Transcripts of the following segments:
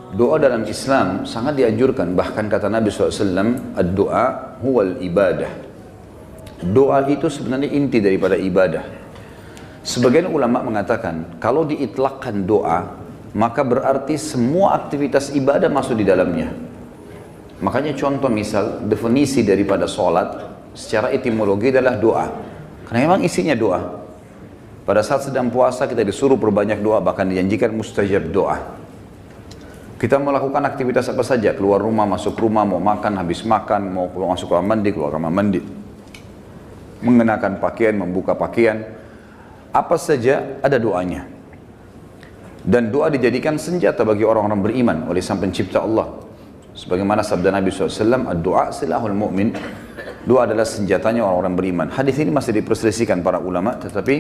Doa dalam Islam sangat dianjurkan. Bahkan kata Nabi SAW, ad-doa huwal ibadah. Doa itu sebenarnya inti daripada ibadah. Sebagian ulama mengatakan, kalau diitlakkan doa, maka berarti semua aktivitas ibadah masuk di dalamnya. Makanya contoh misal, definisi daripada sholat, secara etimologi adalah doa. Karena memang isinya doa. Pada saat sedang puasa kita disuruh perbanyak doa, bahkan dijanjikan mustajab doa. Kita melakukan aktivitas apa saja, keluar rumah, masuk rumah, mau makan, habis makan, mau keluar masuk kamar mandi, keluar kamar mandi. Mengenakan pakaian, membuka pakaian, apa saja ada doanya. Dan doa dijadikan senjata bagi orang-orang beriman oleh Sang Pencipta Allah. Sebagaimana sabda Nabi SAW, ad-doa silahul mu'min. Doa adalah senjatanya orang-orang beriman. Hadis ini masih diperselisihkan para ulama, tetapi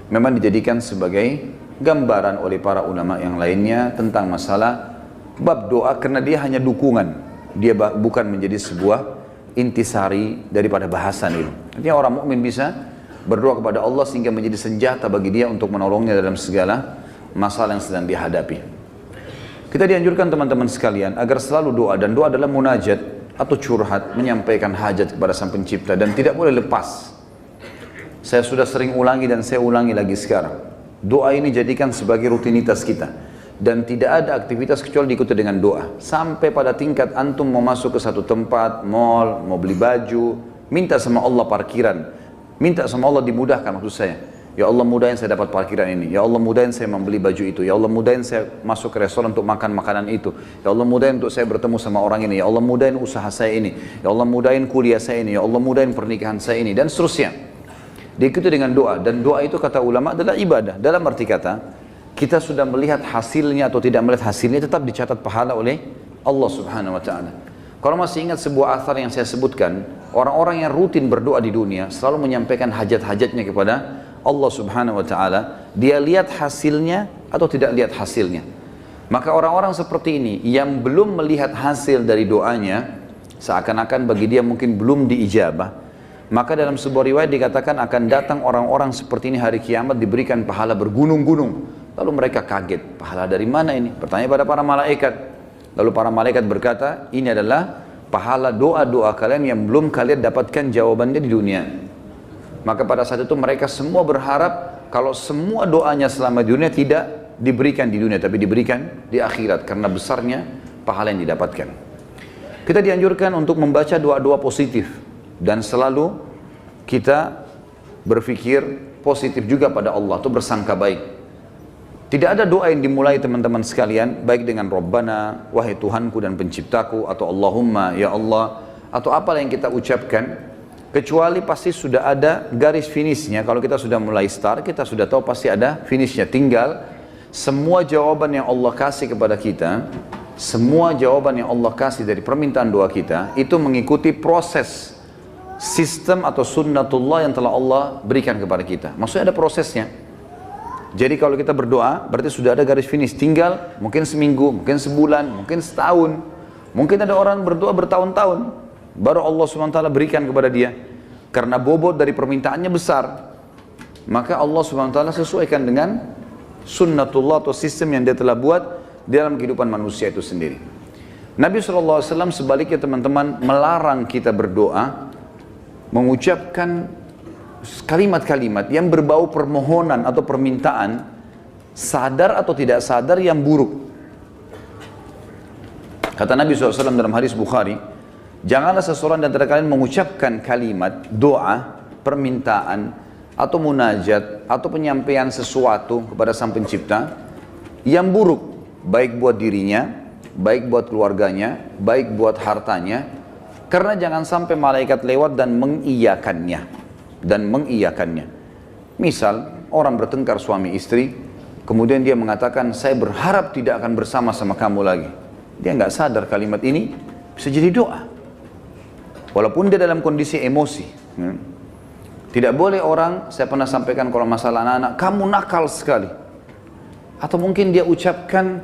memang dijadikan sebagai gambaran oleh para ulama yang lainnya tentang masalah bab doa, karena dia hanya dukungan, dia bukan menjadi sebuah intisari daripada bahasan itu. Artinya orang mukmin bisa berdoa kepada Allah sehingga menjadi senjata bagi dia untuk menolongnya dalam segala masalah yang sedang dihadapi. Kita dianjurkan teman-teman sekalian agar selalu doa, dan doa adalah munajat atau curhat, menyampaikan hajat kepada Sang Pencipta, dan tidak boleh lepas. Saya sudah sering ulangi dan saya ulangi lagi sekarang. Doa ini jadikan sebagai rutinitas kita. Dan tidak ada aktivitas kecuali diikuti dengan doa. Sampai pada tingkat antum mau masuk ke satu tempat, mall, mau beli baju, minta sama Allah parkiran. Minta sama Allah dimudahkan maksud saya. Ya Allah mudahin saya dapat parkiran ini. Ya Allah mudahin saya membeli baju itu. Ya Allah mudahin saya masuk ke restoran untuk makan makanan itu. Ya Allah mudahin untuk saya bertemu sama orang ini. Ya Allah mudahin usaha saya ini. Ya Allah mudahin kuliah saya ini. Ya Allah mudahin pernikahan saya ini. Dan seterusnya. Diikuti dengan doa. Dan doa itu kata ulama adalah ibadah. Dalam arti kata, kita sudah melihat hasilnya atau tidak melihat hasilnya, tetap dicatat pahala oleh Allah Subhanahu wa ta'ala. Kalau masih ingat sebuah athar yang saya sebutkan, orang-orang yang rutin berdoa di dunia selalu menyampaikan hajat-hajatnya kepada Allah Subhanahu wa ta'ala. Dia lihat hasilnya atau tidak lihat hasilnya. Maka orang-orang seperti ini yang belum melihat hasil dari doanya, seakan-akan bagi dia mungkin belum diijabah, maka dalam sebuah riwayat dikatakan akan datang orang-orang seperti ini hari kiamat diberikan pahala bergunung-gunung. Lalu mereka kaget, pahala dari mana ini? Bertanya pada para malaikat. Lalu para malaikat berkata, ini adalah pahala doa-doa kalian yang belum kalian dapatkan jawabannya di dunia. Maka pada saat itu mereka semua berharap kalau semua doanya selama di dunia tidak diberikan di dunia, tapi diberikan di akhirat, karena besarnya pahala yang didapatkan. Kita dianjurkan untuk membaca doa-doa positif, dan selalu kita berpikir positif juga pada Allah, itu bersangka baik. Tidak ada doa yang dimulai teman-teman sekalian, baik dengan Rabbana, wahai Tuhanku dan penciptaku, atau Allahumma, ya Allah, atau apalah yang kita ucapkan, kecuali pasti sudah ada garis finishnya. Kalau kita sudah mulai start, kita sudah tahu pasti ada finishnya. Tinggal semua jawaban yang Allah kasih kepada kita, semua jawaban yang Allah kasih dari permintaan doa kita, itu mengikuti proses sistem atau sunnatullah yang telah Allah berikan kepada kita. Maksudnya ada prosesnya. Jadi kalau kita berdoa, berarti sudah ada garis finish. Tinggal mungkin seminggu, mungkin sebulan, mungkin setahun. Mungkin ada orang berdoa bertahun-tahun, baru Allah SWT berikan kepada dia. Karena bobot dari permintaannya besar. Maka Allah SWT sesuaikan dengan sunnatullah atau sistem yang dia telah buat dalam kehidupan manusia itu sendiri. Nabi SAW sebaliknya teman-teman melarang kita berdoa, mengucapkan kalimat-kalimat yang berbau permohonan atau permintaan, sadar atau tidak sadar, yang buruk. Kata Nabi SAW dalam hadis Bukhari, janganlah seseorang di antara kalian mengucapkan kalimat doa, permintaan, atau munajat, atau penyampaian sesuatu kepada Sang Pencipta yang buruk, baik buat dirinya, baik buat keluarganya, baik buat hartanya, karena jangan sampai malaikat lewat dan mengiyakannya. Misal orang bertengkar suami istri, kemudian dia mengatakan, saya berharap tidak akan bersama-sama kamu lagi. Dia nggak sadar kalimat ini bisa jadi doa, walaupun dia dalam kondisi emosi. Tidak boleh orang, saya pernah sampaikan kalau masalah anak-anak, kamu nakal sekali. Atau mungkin dia ucapkan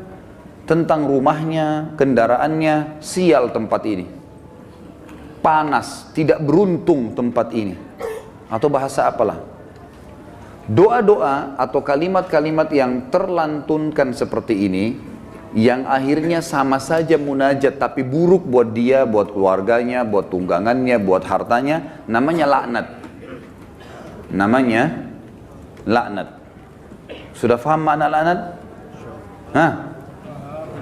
tentang rumahnya, kendaraannya, sial tempat ini, panas, tidak beruntung tempat ini, atau bahasa apalah. Doa-doa atau kalimat-kalimat yang terlantunkan seperti ini yang akhirnya sama saja munajat tapi buruk buat dia, buat keluarganya, buat tunggangannya, buat hartanya, namanya laknat. Namanya laknat. Sudah paham makna laknat? Hah?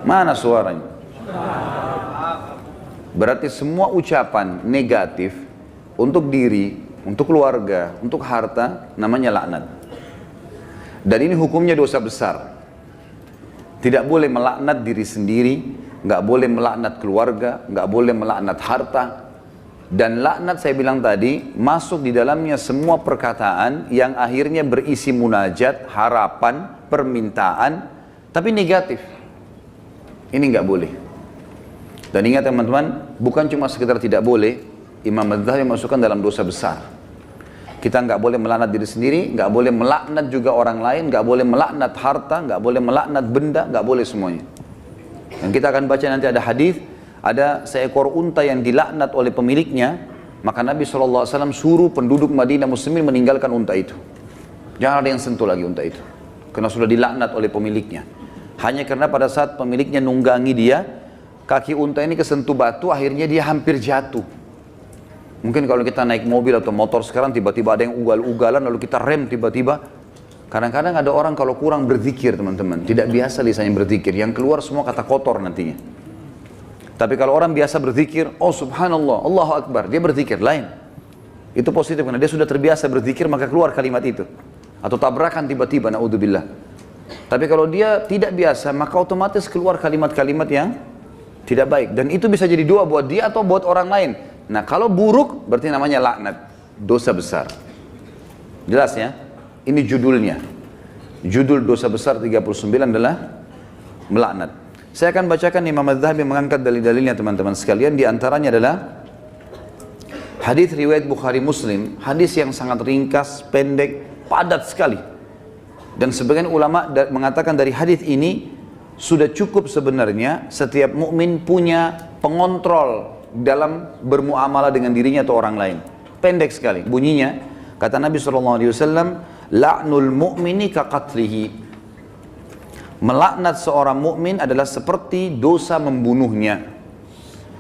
Mana suaranya? Berarti semua ucapan negatif untuk diri, untuk keluarga, untuk harta, namanya laknat. Dan ini hukumnya dosa besar. Tidak boleh melaknat diri sendiri, nggak boleh melaknat keluarga, nggak boleh melaknat harta. Dan laknat saya bilang tadi, masuk di dalamnya semua perkataan yang akhirnya berisi munajat, harapan, permintaan, tapi negatif. Ini nggak boleh. Dan ingat teman-teman, bukan cuma sekedar tidak boleh, Imam Adz-Dzahabi masukkan dalam dosa besar. Kita nggak boleh melaknat diri sendiri, nggak boleh melaknat juga orang lain, nggak boleh melaknat harta, nggak boleh melaknat benda, nggak boleh semuanya. Dan kita akan baca nanti ada hadis, ada seekor unta yang dilaknat oleh pemiliknya, maka Nabi SAW suruh penduduk Madinah Muslimin meninggalkan unta itu. Jangan ada yang sentuh lagi unta itu, karena sudah dilaknat oleh pemiliknya. Hanya karena pada saat pemiliknya nunggangi dia, kaki unta ini kesentuh batu, akhirnya dia hampir jatuh. Mungkin kalau kita naik mobil atau motor sekarang tiba-tiba ada yang ugal-ugalan lalu kita rem tiba-tiba. Kadang-kadang ada orang kalau kurang berzikir teman-teman, tidak biasa lisannya berzikir, yang keluar semua kata kotor nantinya. Tapi kalau orang biasa berzikir, oh subhanallah, Allahu Akbar, dia berzikir lain. Itu positif karena dia sudah terbiasa berzikir maka keluar kalimat itu. Atau tabrakan tiba-tiba, naudzubillah. Tapi kalau dia tidak biasa maka otomatis keluar kalimat-kalimat yang tidak baik. Dan itu bisa jadi doa buat dia atau buat orang lain. Nah kalau buruk berarti namanya laknat, dosa besar. Jelas ya? Ini judulnya. Judul dosa besar 39 adalah melaknat. Saya akan bacakan Imam Adz-Dzahabi mengangkat dalil-dalilnya teman-teman sekalian. Di antaranya adalah hadis riwayat Bukhari Muslim, hadis yang sangat ringkas, pendek, padat sekali. Dan sebagian ulama mengatakan dari hadis ini sudah cukup sebenarnya setiap mukmin punya pengontrol dalam bermuamalah dengan dirinya atau orang lain. Pendek sekali bunyinya, kata Nabi SAW, la'nul mu'mini kaqatlihi. Melaknat seorang mukmin adalah seperti dosa membunuhnya.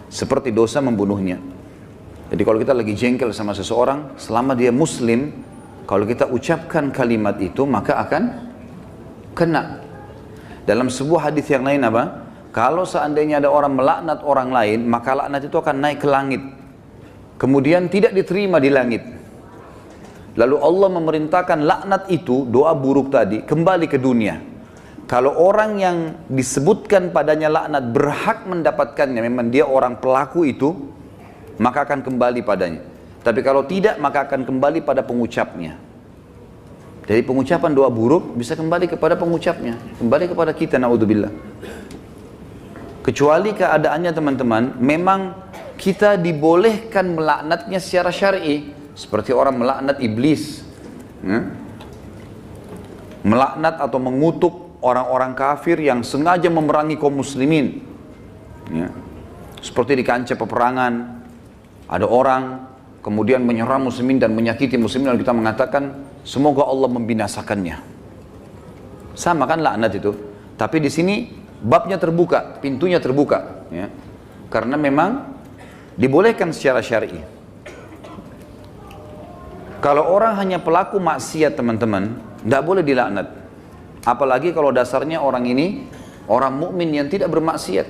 Seperti dosa membunuhnya. Jadi kalau kita lagi jengkel sama seseorang, selama dia muslim, kalau kita ucapkan kalimat itu maka akan kena. Dalam sebuah hadis yang lain apa? Kalau seandainya ada orang melaknat orang lain, maka laknat itu akan naik ke langit. Kemudian tidak diterima di langit. Lalu Allah memerintahkan laknat itu, doa buruk tadi, kembali ke dunia. Kalau orang yang disebutkan padanya laknat berhak mendapatkannya, memang dia orang pelaku itu, maka akan kembali padanya. Tapi kalau tidak, maka akan kembali pada pengucapnya. Jadi pengucapan doa buruk bisa kembali kepada pengucapnya, kembali kepada kita, naudzubillah. Kecuali keadaannya teman-teman, memang kita dibolehkan melaknatnya secara syar'i, seperti orang melaknat iblis, melaknat atau mengutuk orang-orang kafir yang sengaja memerangi kaum muslimin. Seperti di kancah peperangan, ada orang kemudian menyerang muslimin dan menyakiti muslimin, lalu kita mengatakan semoga Allah membinasakannya. Sama kan laknat itu, tapi di sini babnya terbuka, pintunya terbuka, ya. Karena memang dibolehkan secara syar'i. Kalau orang hanya pelaku maksiat teman-teman, tidak boleh dilaknat. Apalagi kalau dasarnya orang ini orang mukmin yang tidak bermaksiat.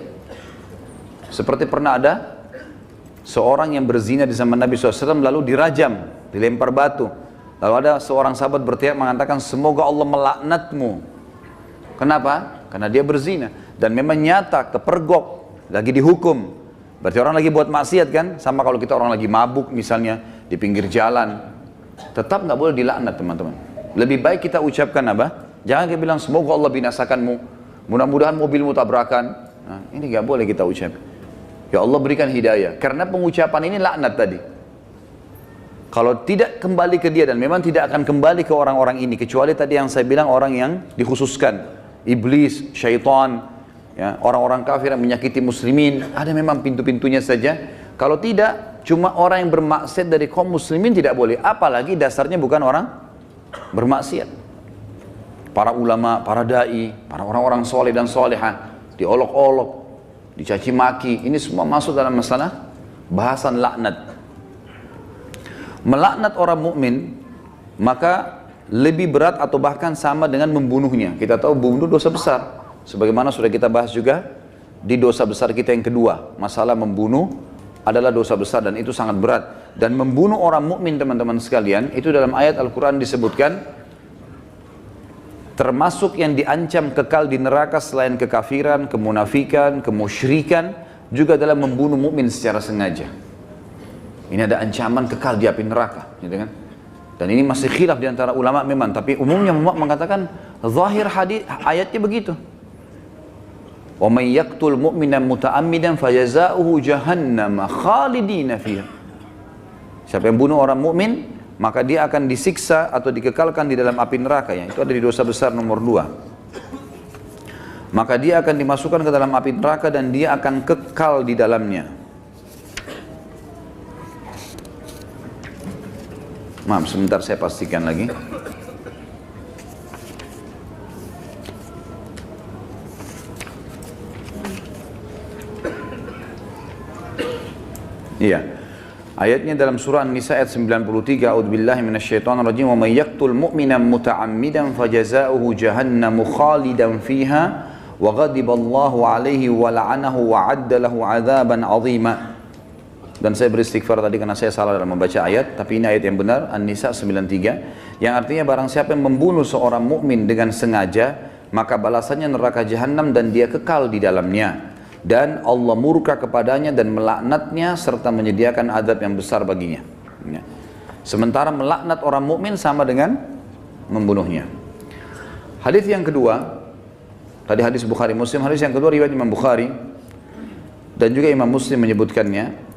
Seperti pernah ada seorang yang berzina di zaman Nabi SAW lalu dirajam, dilempar batu. Lalu ada seorang sahabat berteriak mengatakan semoga Allah melaknatmu. Kenapa? Karena dia berzina. Dan memang nyata, kepergok, lagi dihukum. Berarti orang lagi buat maksiat kan? Sama kalau kita orang lagi mabuk misalnya, di pinggir jalan. Tetap nggak boleh dilaknat teman-teman. Lebih baik kita ucapkan apa? Jangan kita bilang semoga Allah binasakanmu. Mudah-mudahan mobilmu tabrakan. Nah, ini nggak boleh kita ucap. Ya Allah berikan hidayah. Karena pengucapan ini laknat tadi. Kalau tidak kembali ke dia dan memang tidak akan kembali ke orang-orang ini. Kecuali tadi yang saya bilang orang yang dikhususkan. Iblis, syaitan, ya, orang-orang kafir yang menyakiti muslimin, ada memang pintu-pintunya saja. Kalau tidak, cuma orang yang bermaksiat dari kaum muslimin tidak boleh. Apalagi dasarnya bukan orang bermaksiat. Para ulama, para da'i, para orang-orang soleh dan solehah, diolok-olok, dicaci maki. Ini semua masuk dalam masalah bahasan laknat. Melaknat orang mukmin maka lebih berat atau bahkan sama dengan membunuhnya. Kita tahu bunuh dosa besar. Sebagaimana sudah kita bahas juga di dosa besar kita yang kedua, masalah membunuh adalah dosa besar dan itu sangat berat. Dan membunuh orang mukmin teman-teman sekalian, itu dalam ayat Al-Quran disebutkan termasuk yang diancam kekal di neraka selain kekafiran, kemunafikan, kemusyrikan, juga dalam membunuh mukmin secara sengaja. Ini ada ancaman kekal di api neraka, gitu kan? Dan ini masih khilaf di antara ulama memang, tapi umumnya ulama mengatakan zahir hadis ayatnya begitu. Wa may yaqtul mu'mina muta'ammidan fajazaohu jahannam khalidina fiha. Siapa yang bunuh orang mukmin, maka dia akan disiksa atau dikekalkan di dalam api neraka, ya. Itu ada di dosa besar nomor 2. Maka dia akan dimasukkan ke dalam api neraka dan dia akan kekal di dalamnya. Maaf, sebentar saya pastikan lagi. Iya. Ayatnya dalam surah An-Nisa ayat 93, A'udzubillahi minasyaitonirrajim, wa may yaqtul mu'mina muta'ammidan fajazaohu jahannamu khalidan fiha wa ghadiballahu 'alaihi wa la'anahu wa 'adda lahu 'adzaban 'azima. Dan saya beristighfar tadi karena saya salah dalam membaca ayat, tapi ini ayat yang benar, An-Nisa 93, yang artinya barang siapa yang membunuh seorang mukmin dengan sengaja, maka balasannya neraka jahanam dan dia kekal di dalamnya. Dan Allah murka kepadanya dan melaknatnya serta menyediakan azab yang besar baginya. Ya. Sementara melaknat orang mukmin sama dengan membunuhnya. Hadis yang kedua, tadi hadis Bukhari Muslim, hadis yang kedua riwayat Imam Bukhari dan juga Imam Muslim menyebutkannya.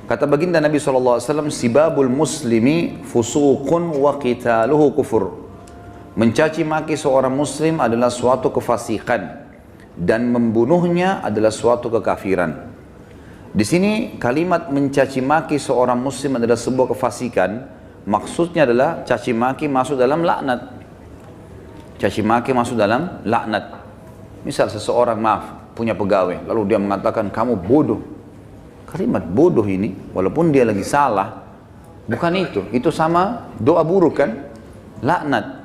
Kata baginda Nabi SAW, sibabul muslimi fusuqun wa qitaluhu kufur. Mencaci maki seorang muslim adalah suatu kefasikan dan membunuhnya adalah suatu kekafiran. Di sini kalimat mencaci maki seorang muslim adalah sebuah kefasikan. Maksudnya adalah caci maki masuk dalam laknat. Caci maki masuk dalam laknat. Misal seseorang punya pegawai, lalu dia mengatakan kamu bodoh. Kalimat bodoh ini, walaupun dia lagi salah, bukan itu. Itu sama doa buruk kan? Laknat.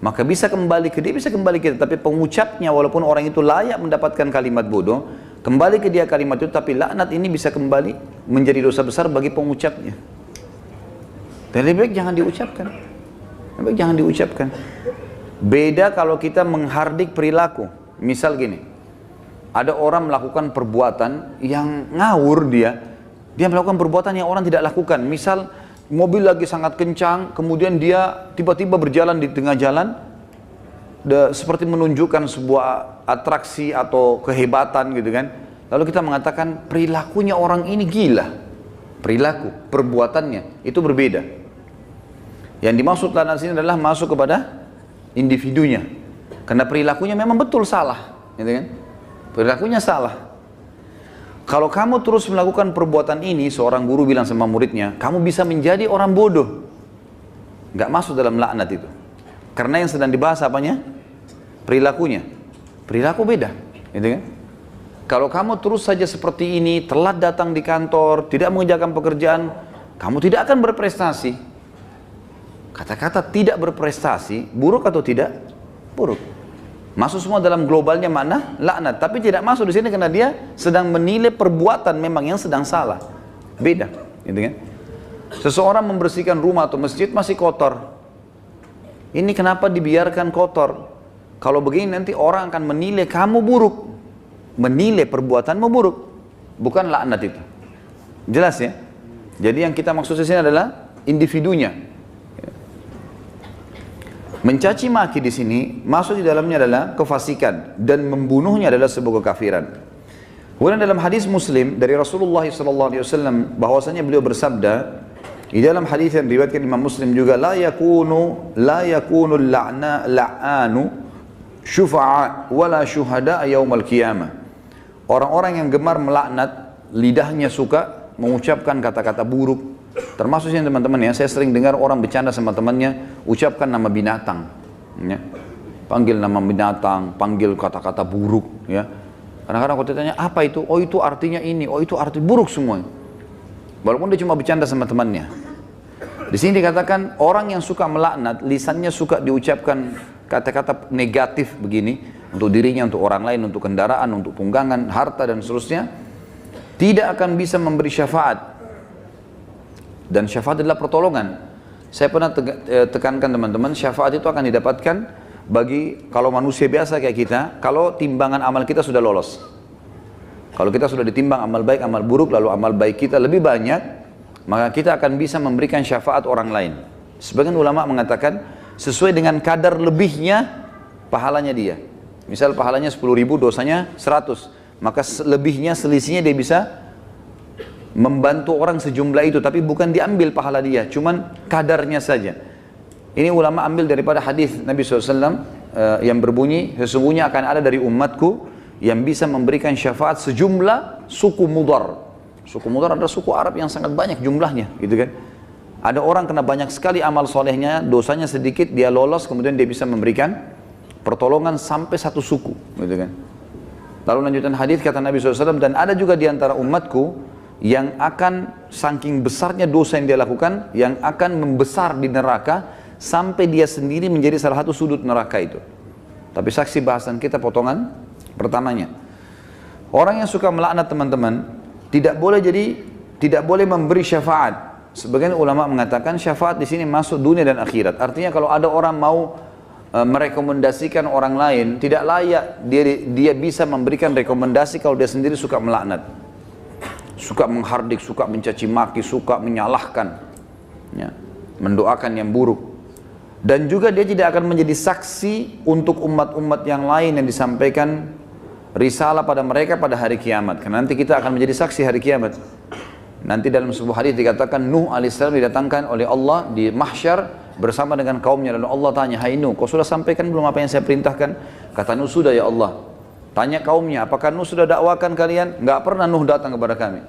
Maka bisa kembali ke dia, bisa kembali ke dia. Tapi pengucapnya, walaupun orang itu layak mendapatkan kalimat bodoh, kembali ke dia kalimat itu, tapi laknat ini bisa kembali menjadi dosa besar bagi pengucapnya. Dan lebih baik jangan diucapkan. Lebih baik jangan diucapkan. Beda kalau kita menghardik perilaku. Misal gini, ada orang melakukan perbuatan yang ngawur dia melakukan perbuatan yang orang tidak lakukan. Misal mobil lagi sangat kencang, kemudian dia tiba-tiba berjalan di tengah jalan, seperti menunjukkan sebuah atraksi atau kehebatan gitu kan. Lalu kita mengatakan perilakunya orang ini gila. Perilaku, perbuatannya itu berbeda. Yang dimaksud dalam sini adalah masuk kepada individunya. Karena perilakunya memang betul salah, gitu kan? Perilakunya salah. Kalau kamu terus melakukan perbuatan ini, seorang guru bilang sama muridnya, kamu bisa menjadi orang bodoh. Gak masuk dalam laknat itu. Karena yang sedang dibahas apanya? Perilakunya. Perilaku beda, gitu kan? Kalau kamu terus saja seperti ini, telat datang di kantor, tidak mengerjakan pekerjaan, kamu tidak akan berprestasi. Kata-kata tidak berprestasi, buruk atau tidak? Buruk. Masuk semua dalam globalnya makna laknat, tapi tidak masuk di sini karena dia sedang menilai perbuatan memang yang sedang salah. Beda, gitu kan? Seseorang membersihkan rumah atau masjid masih kotor. Ini kenapa dibiarkan kotor? Kalau begini nanti orang akan menilai kamu buruk. Menilai perbuatanmu buruk. Bukan laknat itu. Jelas ya? Jadi yang kita maksud di sini adalah individunya. Mencaci maki di sini masuk di dalamnya adalah kefasikan dan membunuhnya adalah sebuah kekafiran. Kemudian dalam hadis Muslim dari Rasulullah SAW bahwasanya beliau bersabda di dalam hadis yang diriwayatkan Imam Muslim juga, la yakunu la'anu syufa'a wala syuhada yaumal qiyamah. Orang-orang yang gemar melaknat, lidahnya suka mengucapkan kata-kata buruk. Termasuk yang teman-teman ya, saya sering dengar orang bercanda sama temannya, ucapkan nama binatang. Ya. panggil nama binatang, panggil kata-kata buruk, ya. Kadang-kadang kalau ditanya apa itu, oh itu artinya ini, oh itu arti buruk semua. Walaupun dia cuma bercanda sama temannya. Di sini dikatakan orang yang suka melaknat, lisannya suka diucapkan kata-kata negatif begini untuk dirinya, untuk orang lain, untuk kendaraan, untuk tunggangan, harta dan seterusnya, tidak akan bisa memberi syafaat. Dan syafaat adalah pertolongan. Saya pernah tekankan teman-teman, syafaat itu akan didapatkan bagi kalau manusia biasa kayak kita, kalau timbangan amal kita sudah lolos. Kalau kita sudah ditimbang amal baik, amal buruk, lalu amal baik kita lebih banyak, maka kita akan bisa memberikan syafaat orang lain. Sebagian ulama mengatakan sesuai dengan kadar lebihnya pahalanya dia. Misal pahalanya 10.000, dosanya 100, maka lebihnya, selisihnya dia bisa membantu orang sejumlah itu, tapi bukan diambil pahala dia, cuman kadarnya saja. Ini ulama ambil daripada hadis Nabi SAW yang berbunyi, sesungguhnya akan ada dari umatku yang bisa memberikan syafaat sejumlah suku Mudar. Suku Mudar adalah suku Arab yang sangat banyak jumlahnya, gitu kan. Ada orang kena banyak sekali amal solehnya, dosanya sedikit, dia lolos, kemudian dia bisa memberikan pertolongan sampai satu suku, gitu kan. Lalu lanjutan hadis kata Nabi SAW, dan ada juga di antara umatku yang akan saking besarnya dosa yang dia lakukan, yang akan membesar di neraka sampai dia sendiri menjadi salah satu sudut neraka itu. Tapi saksi bahasan kita potongan pertamanya. Orang yang suka melaknat teman-teman tidak boleh memberi syafaat. Sebagian ulama mengatakan syafaat di sini masuk dunia dan akhirat. Artinya kalau ada orang mau merekomendasikan orang lain, tidak layak dia bisa memberikan rekomendasi kalau dia sendiri suka melaknat. Suka menghardik, suka mencaci maki, suka menyalahkan, ya, mendoakan yang buruk. Dan juga dia tidak akan menjadi saksi untuk umat-umat yang lain yang disampaikan risalah pada mereka pada hari kiamat. Karena nanti kita akan menjadi saksi hari kiamat. Nanti dalam sebuah hadis dikatakan Nuh alaihissalam didatangkan oleh Allah di mahsyar bersama dengan kaumnya. Lalu Allah tanya, hai Nuh, kau sudah sampaikan belum apa yang saya perintahkan? Kata Nuh, sudah ya Allah. Tanya kaumnya, apakah Nuh sudah dakwakan kalian? Enggak pernah Nuh datang kepada kami.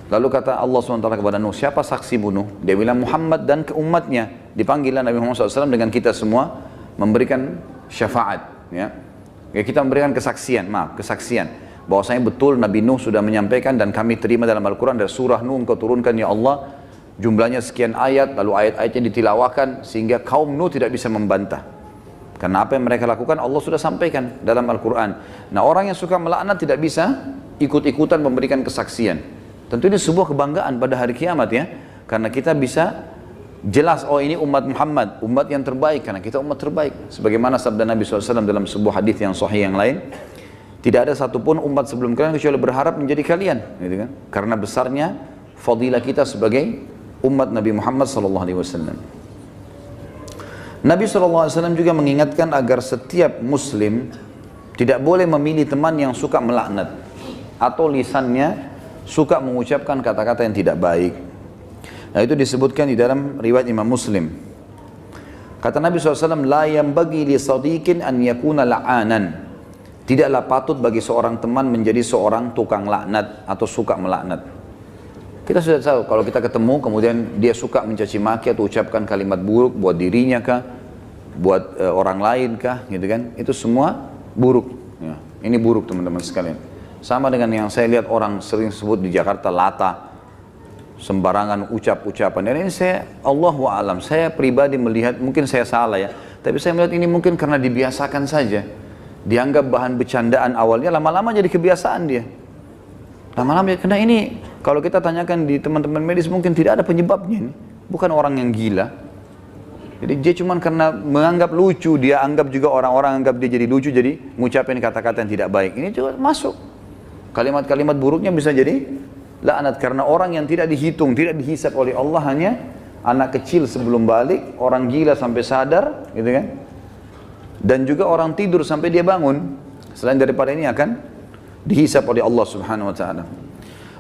Lalu kata Allah SWT kepada Nuh, siapa saksimu Nuh? Dia bilang Muhammad dan ke umatnya. Dipanggillah Nabi Muhammad SAW dengan kita semua memberikan syafaat. Ya, kita memberikan kesaksian, bahwasanya betul Nabi Nuh sudah menyampaikan dan kami terima dalam Al-Quran dari surah Nuh engkau turunkan ya Allah. Jumlahnya sekian ayat, lalu ayat-ayatnya ditilawakan sehingga kaum Nuh tidak bisa membantah. Karena apa yang mereka lakukan Allah sudah sampaikan dalam Al-Quran. Nah, orang yang suka melaknat tidak bisa ikut-ikutan memberikan kesaksian. Tentu ini sebuah kebanggaan pada hari kiamat ya. Karena kita bisa jelas, oh ini umat Muhammad, umat yang terbaik. Karena kita umat terbaik. Sebagaimana sabda Nabi SAW dalam sebuah hadis yang sahih yang lain. Tidak ada satupun umat sebelum kalian kecuali berharap menjadi kalian. Gitu kan? Karena besarnya fadilah kita sebagai umat Nabi Muhammad SAW. Nabi SAW juga mengingatkan agar setiap muslim tidak boleh memilih teman yang suka melaknat atau lisannya suka mengucapkan kata-kata yang tidak baik. Nah, itu disebutkan di dalam riwayat Imam Muslim. Kata Nabi SAW, la yanbaghi li sadiqin an yakuna la'anan. Tidaklah patut bagi seorang teman menjadi seorang tukang laknat atau suka melaknat. Kita sudah tahu kalau kita ketemu kemudian dia suka mencaci maki atau ucapkan kalimat buruk buat dirinya kah, buat orang lain kah, gitu kan? Itu semua buruk. Ya, ini buruk teman-teman sekalian. Sama dengan yang saya lihat orang sering sebut di Jakarta lata, sembarangan ucap-ucapan. Dan ini saya Allahu a'lam, saya pribadi melihat mungkin saya salah ya, tapi saya melihat ini mungkin karena dibiasakan saja. Dianggap bahan bercandaan awalnya, lama-lama jadi kebiasaan dia. Lama-lama, karena ini kalau kita tanyakan di teman-teman medis mungkin tidak ada penyebabnya ini. Bukan orang yang gila. Jadi dia cuma karena menganggap lucu, dia anggap juga orang-orang anggap dia jadi lucu, jadi ngucapin kata-kata yang tidak baik. Ini juga masuk. Kalimat-kalimat buruknya bisa jadi laknat karena orang yang tidak dihitung, tidak dihisab oleh Allah, hanya anak kecil sebelum balik, orang gila sampai sadar, gitu kan? Dan juga orang tidur sampai dia bangun. Selain daripada ini akan dihisab oleh Allah Subhanahu wa taala.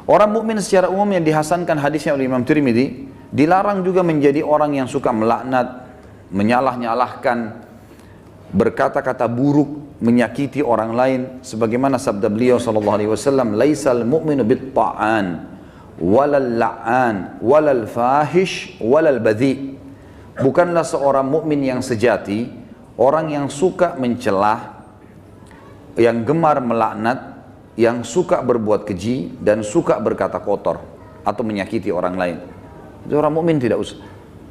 Orang mukmin secara umum yang dihasankan hadisnya oleh Imam Tirmidzi, dilarang juga menjadi orang yang suka melaknat, menyalah-nyalahkan, berkata-kata buruk, menyakiti orang lain. Sebagaimana sabda beliau sallallahu alaihi wasallam, "Laisal mu'minu bit-ta'an, walal la'an, walal fahish, walal badhi." Bukanlah seorang mukmin yang sejati Orang yang suka mencelah, yang gemar melaknat, yang suka berbuat keji, dan suka berkata kotor atau menyakiti orang lain. Itu orang mukmin tidak usah.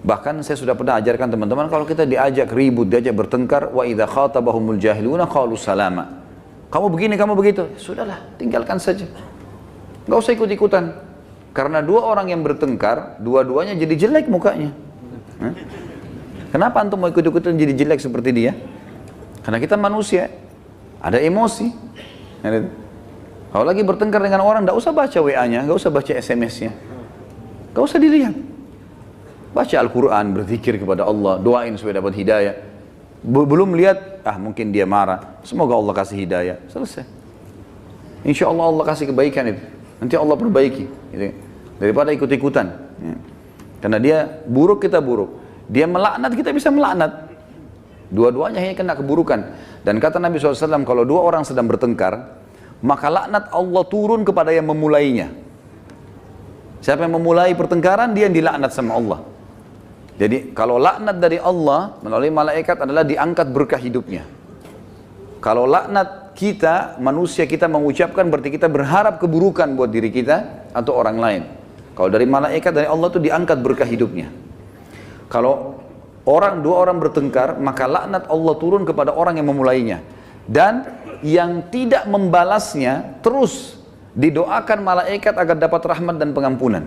Bahkan saya sudah pernah ajarkan teman-teman, kalau kita diajak ribut, diajak bertengkar, wa idza khatabahumul jahiluna qalu salama. Kamu begini, kamu begitu. Sudahlah, tinggalkan saja. Enggak usah ikut-ikutan. Karena dua orang yang bertengkar, dua-duanya jadi jelek mukanya. Kenapa antum mau ikut-ikutan jadi jelek seperti dia? Karena kita manusia, ada emosi. Kalau lagi bertengkar dengan orang, enggak usah baca WA-nya, enggak usah baca SMS-nya. Enggak usah dilihat. Baca Al-Quran, berzikir kepada Allah, doain supaya dapat hidayah. Belum lihat, mungkin dia marah. Semoga Allah kasih hidayah. Selesai. Insya Allah Allah kasih kebaikan itu. Nanti Allah perbaiki. Gitu. Daripada ikut-ikutan. Ya. Karena dia buruk, kita buruk. Dia melaknat, kita bisa melaknat. Dua-duanya hanya kena keburukan. Dan kata Nabi SAW, kalau dua orang sedang bertengkar, maka laknat Allah turun kepada yang memulainya. Siapa yang memulai pertengkaran, dia yang dilaknat sama Allah. Jadi kalau laknat dari Allah melalui malaikat adalah diangkat berkah hidupnya. Kalau laknat kita, manusia kita mengucapkan, berarti kita berharap keburukan buat diri kita atau orang lain. Kalau dari malaikat, dari Allah itu diangkat berkah hidupnya. Kalau dua orang bertengkar, maka laknat Allah turun kepada orang yang memulainya. Dan yang tidak membalasnya terus didoakan malaikat agar dapat rahmat dan pengampunan.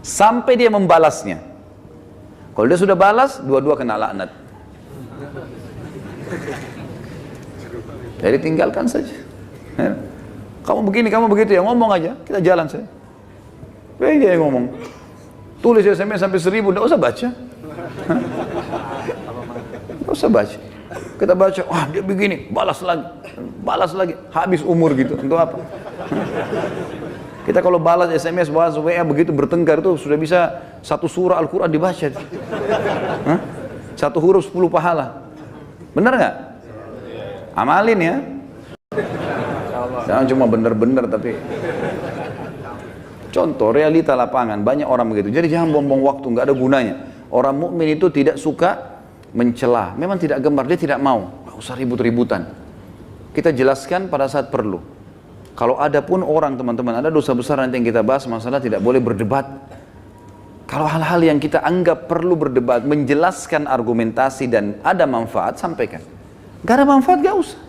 Sampai dia membalasnya. Kalau dia sudah balas, dua-dua kena laknat. Jadi tinggalkan saja. Kamu begini, kamu begitu ya, ngomong aja, kita jalan saja. Baik dia yang ngomong. Tulis SMS sampai 1000, enggak usah baca. Enggak usah baca. Kita baca, wah dia begini, balas lagi, habis umur gitu. Untuk apa? Kita kalau balas SMS, balas WA begitu bertengkar itu sudah bisa satu surah Al-Quran dibaca. Satu huruf 10 pahala. Benar nggak? Amalin ya. Jangan cuma benar-benar tapi. Contoh realita lapangan, banyak orang begitu. Jadi jangan buang-buang waktu, nggak ada gunanya. Orang mukmin itu tidak suka mencela. Memang tidak gemar, dia tidak mau. Nggak usah ribut-ributan. Kita jelaskan pada saat perlu. Kalau ada pun orang teman-teman, ada dosa besar nanti yang kita bahas, masalah tidak boleh berdebat. Kalau hal-hal yang kita anggap perlu berdebat, menjelaskan argumentasi dan ada manfaat, sampaikan. Gak ada manfaat, gak usah.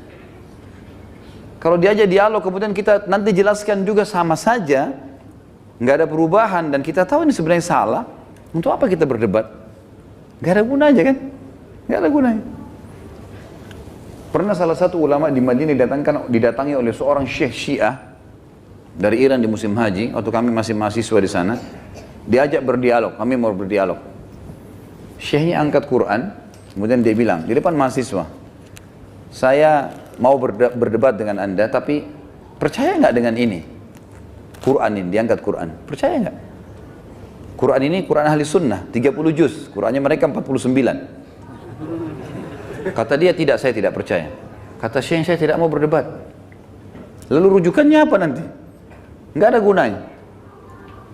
Kalau diajak dialog, kemudian kita nanti jelaskan juga sama saja, gak ada perubahan, dan kita tahu ini sebenarnya salah, untuk apa kita berdebat? Gak ada gunanya kan? Gak ada gunanya. Pernah salah satu ulama di Madinah didatangi oleh seorang syekh Syiah dari Iran di musim haji, waktu kami masih mahasiswa di sana, diajak berdialog, kami mau berdialog. Syekhnya angkat Quran, kemudian dia bilang, di depan mahasiswa, saya mau berdebat dengan anda, tapi percaya nggak dengan ini? Quran ini, diangkat Quran, percaya nggak? Quran ini Quran ahli sunnah, 30 juz, Qurannya mereka 49. Kata dia, tidak, saya tidak percaya. Kata Syekh, saya tidak mau berdebat. Lalu rujukannya apa nanti? Nggak ada gunanya.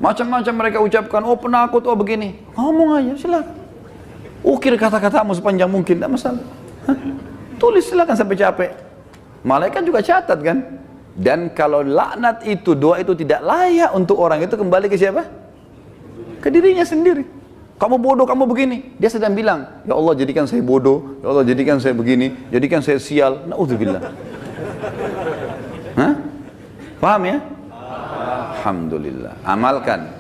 Macam-macam mereka ucapkan, oh penakut, oh begini. Ngomong aja, silakan. Ukir kata-katamu sepanjang mungkin, tidak masalah. Tulis silakan sampai capek. Malaikat juga catat kan. Dan kalau laknat itu, doa itu tidak layak untuk orang itu, kembali ke siapa? Ke dirinya sendiri. Kamu bodoh, kamu begini. Dia sedang bilang, ya Allah jadikan saya bodoh, ya Allah jadikan saya begini, jadikan saya sial. Na'udzubillah. Hah? Paham ya? Alhamdulillah. Amalkan.